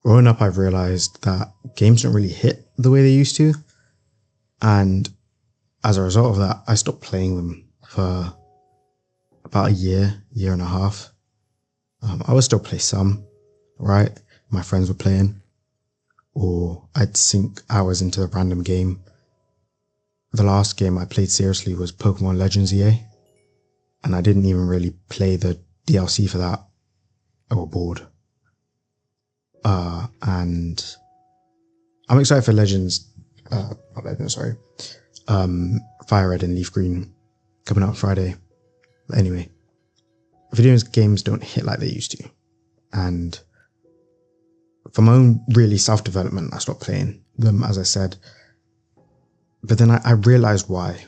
growing up, I've realized that games don't really hit the way they used to. And as a result of that, I stopped playing them for about a year and a half. I would still play some, right? My friends were playing, or I'd sink hours into a random game. The last game I played seriously was Pokemon Legends EA, and I didn't even really play the DLC for that. I got bored. And I'm excited for Legends, not Legends, sorry. Fire Red and Leaf Green coming out Friday. But anyway, video games don't hit like they used to. And for my own really self-development, I stopped playing them, as I said. But then I realized why,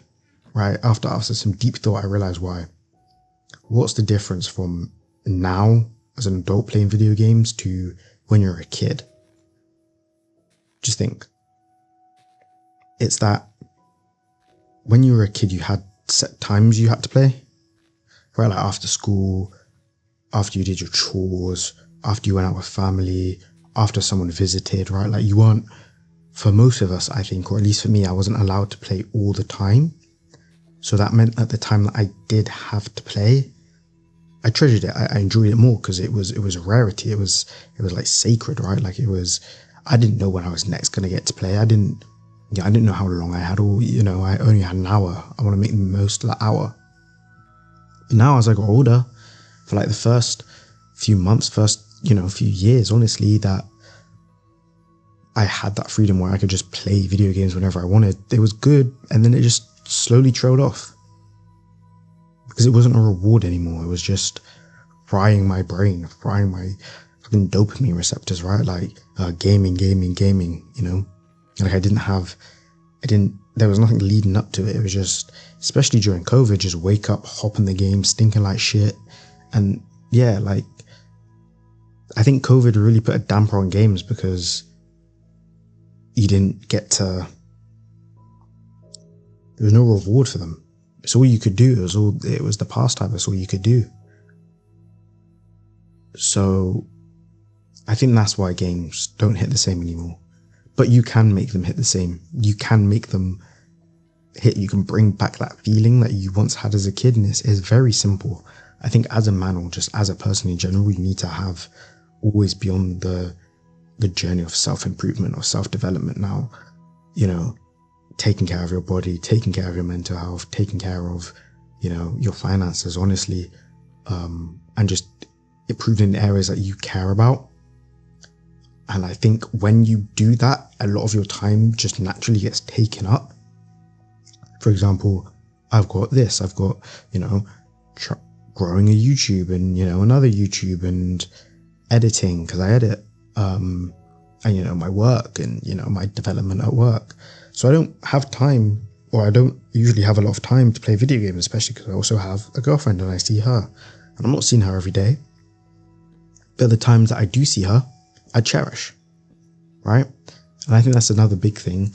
right? After some deep thought, I realized why. What's the difference from now as an adult playing video games to when you're a kid? Just think. It's that when you were a kid, you had set times you had to play, right? Like after school, after you did your chores, after you went out with family, after someone visited, right? Like you weren't, for most of us, I think, or at least for me, I wasn't allowed to play all the time. So that meant at the time that I did have to play, I treasured it. I enjoyed it more because it was a rarity. It was like sacred, right? Like I didn't know when I was next going to get to play. I didn't know how long I had, or, I only had an hour. I want to make the most of that hour. But now as I got older, for like the first few months, few years, honestly, that I had that freedom where I could just play video games whenever I wanted. It was good, and then it just slowly trailed off. Because it wasn't a reward anymore. It was just frying my brain, frying my fucking dopamine receptors, right? Like gaming, Like there was nothing leading up to it. It was just, especially during COVID, just wake up, hop in the game, stinking like shit. And yeah, like, I think COVID really put a damper on games because you didn't get to, there was no reward for them. It's all you could do. It was the pastime. It's all you could do. So I think that's why games don't hit the same anymore. But you can make them hit the same. You can make them hit. You can bring back that feeling that you once had as a kid. And it's very simple. I think as a man, or just as a person in general, you need to always be on the journey of self-improvement or self-development now. Taking care of your body, taking care of your mental health, taking care of, your finances, honestly, and just improving in areas that you care about. And I think when you do that, a lot of your time just naturally gets taken up. For example, I've got growing a YouTube and, another YouTube and editing, because I edit, and, my work and, my development at work. So I don't have time, or I don't usually have a lot of time to play video games, especially because I also have a girlfriend and I see her. And I'm not seeing her every day. But the times that I do see her, I cherish, right? And I think that's another big thing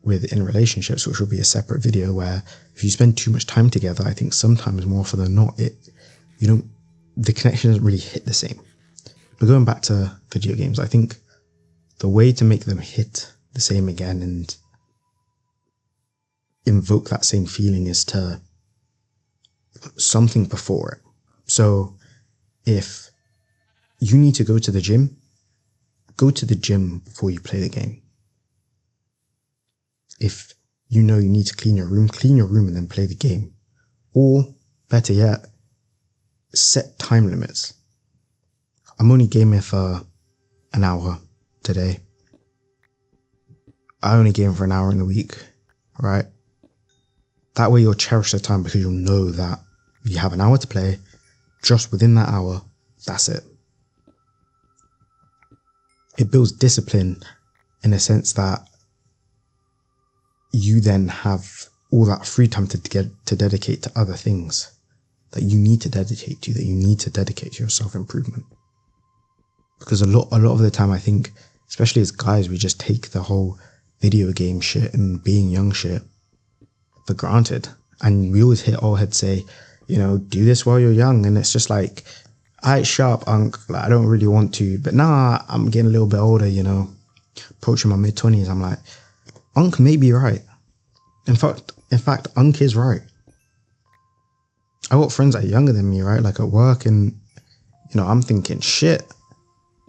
in relationships, which will be a separate video, where if you spend too much time together, I think sometimes more often than not, the connection doesn't really hit the same. But going back to video games, I think the way to make them hit the same again and invoke that same feeling is to put something before it. So if you need to go to the gym, go to the gym before you play the game. If you need to clean your room and then play the game. Or better yet, set time limits. I'm only gaming for an hour today. I only game for an hour in the week, right? That way you'll cherish the time because you'll know that you have an hour to play. Just within that hour, that's it. It builds discipline in a sense that you then have all that free time to dedicate to other things that you need to dedicate to your self-improvement. Because a lot of the time, I think, especially as guys, we just take the whole video game shit and being young shit for granted. And we always hear old heads say, do this while you're young. And it's just like, I sharp, Unc. Like, I don't really want to, but now I'm getting a little bit older, you know, approaching my mid-20s. I'm like, Unc may be right. In fact, Unc is right. I got friends that are younger than me, right? Like at work, and you know, I'm thinking, shit,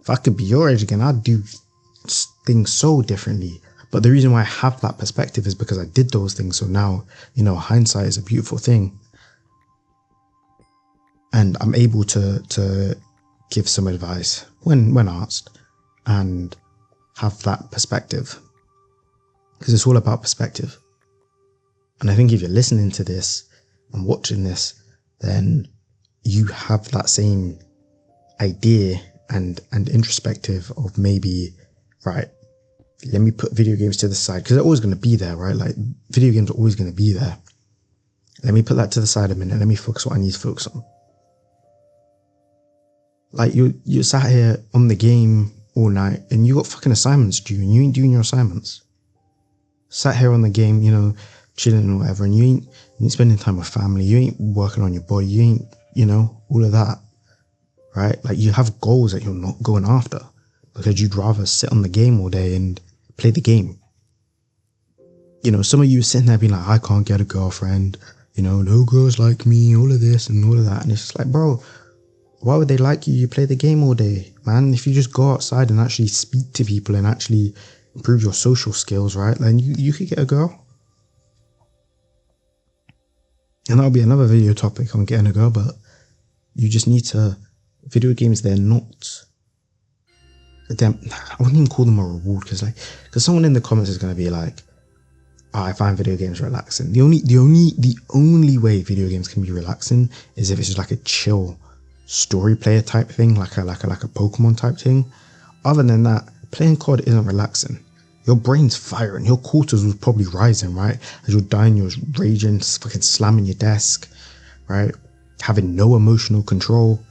if I could be your age again, I'd do things so differently. But the reason why I have that perspective is because I did those things. So now, you know, hindsight is a beautiful thing. And I'm able to give some advice when asked and have that perspective. Because it's all about perspective. And I think if you're listening to this and watching this, then you have that same idea and introspective of maybe, right, let me put video games to the side, because they're always going to be there, right? Like video games are always going to be there. Let me put that to the side a minute. Let me focus on what I need to focus on. Like you sat here on the game all night and you got fucking assignments due and you ain't doing your assignments. Sat here on the game, you know, chilling and whatever, and you ain't spending time with family, you ain't working on your body, you ain't, you know, all of that, right? Like you have goals that you're not going after because you'd rather sit on the game all day and play the game. You know, some of you sitting there being like, I can't get a girlfriend, you know, no girls like me, all of this and all of that. And it's just like, bro, why would they like you? You play the game all day, man. If you just go outside and actually speak to people and actually improve your social skills, right? Then you could get a girl. And that'll be another video topic on getting a girl, but you just need to, video games, they're not, I wouldn't even call them a reward, because someone in the comments is going to be like, oh, I find video games relaxing. The only way video games can be relaxing is if it's just like a chill story player type thing, like a Pokemon type thing. Other than that, playing COD isn't relaxing. Your brain's firing, your cortisol was probably rising, right? As you're dying, you're raging, fucking slamming your desk, right? Having no emotional control.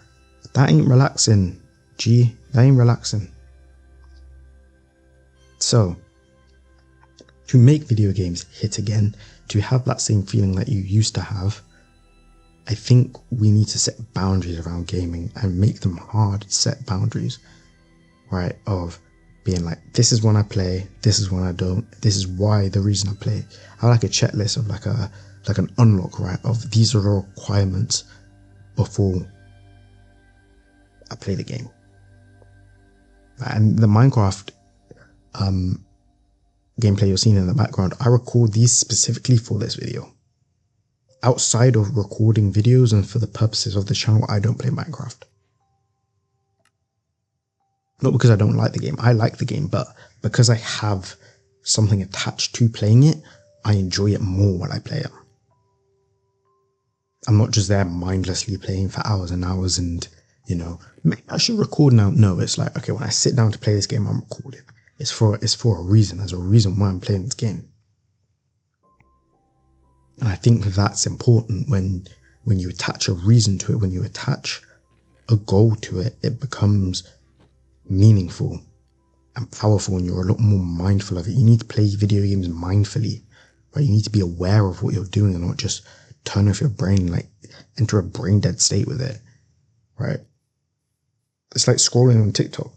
That ain't relaxing, G. That ain't relaxing. So, to make video games hit again, to have that same feeling that you used to have, I think we need to set boundaries around gaming and make them hard set boundaries, right? Of being like, this is when I play, this is when I don't, this is why, the reason I play. I like a checklist of like an unlock, right? Of these are the requirements before I play the game. And the Minecraft gameplay you're seeing in the background, I record these specifically for this video. Outside of recording videos and for the purposes of the channel, I don't play Minecraft. Not because I don't like the game. I like the game, but because I have something attached to playing it, I enjoy it more when I play it. I'm not just there mindlessly playing for hours and hours and, you know, I should record now. No, it's like, okay, when I sit down to play this game, I'm recording. It's for a reason. There's a reason why I'm playing this game. And I think that's important when you attach a reason to it, when you attach a goal to it, it becomes meaningful and powerful and you're a lot more mindful of it. You need to play video games mindfully, right? You need to be aware of what you're doing and not just turn off your brain, like enter a brain dead state with it, right? It's like scrolling on TikTok.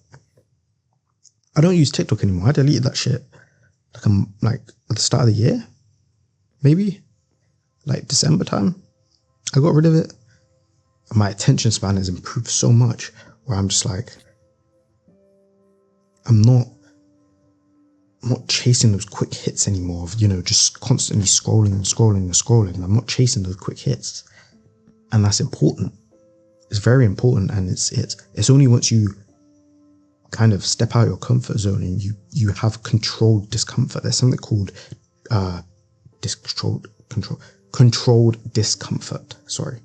I don't use TikTok anymore. I deleted that shit like at the start of the year, maybe like December time. I got rid of it. And my attention span has improved so much where I'm just like, I'm not chasing those quick hits anymore of, you know, just constantly scrolling. I'm not chasing those quick hits. And that's important. It's very important. And it's only once you kind of step out your comfort zone and you have controlled discomfort. There's something called controlled discomfort. Sorry.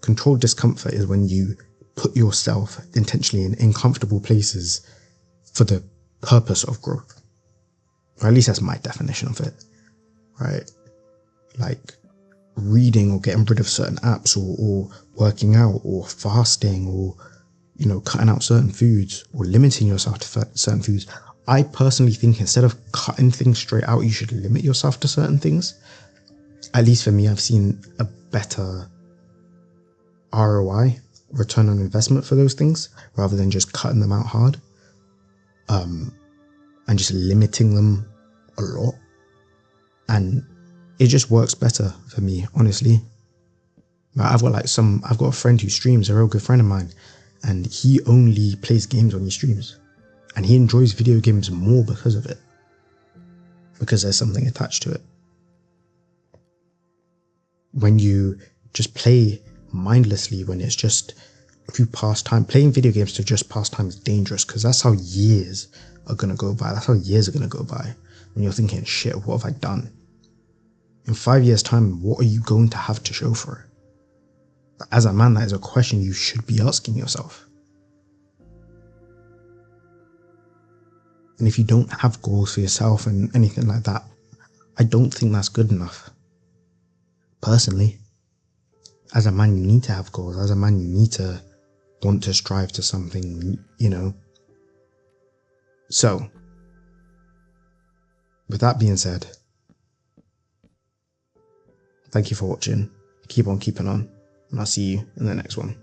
Controlled discomfort is when you put yourself intentionally in uncomfortable places for the purpose of growth. Or at least that's my definition of it, right? Like reading or getting rid of certain apps or working out or fasting or, you know, cutting out certain foods or limiting yourself to certain foods. I personally think instead of cutting things straight out, you should limit yourself to certain things. At least for me, I've seen a better ROI return on investment for those things rather than just cutting them out hard, and just limiting them a lot. And it just works better for me, honestly. I've got a friend who streams, a real good friend of mine, and he only plays games when he streams, and he enjoys video games more because of it, because there's something attached to it. When you just play mindlessly, when it's just to pass time, playing video games to just pass time is dangerous, because that's how years are going to go by. That's how years are going to go by. And you're thinking, shit, what have I done? In 5 years' time, what are you going to have to show for it? As a man, that is a question you should be asking yourself. And if you don't have goals for yourself and anything like that, I don't think that's good enough. Personally, as a man, you need to have goals. As a man, you need to want to strive to something, you know. So, with that being said, thank you for watching. Keep on keeping on, and I'll see you in the next one.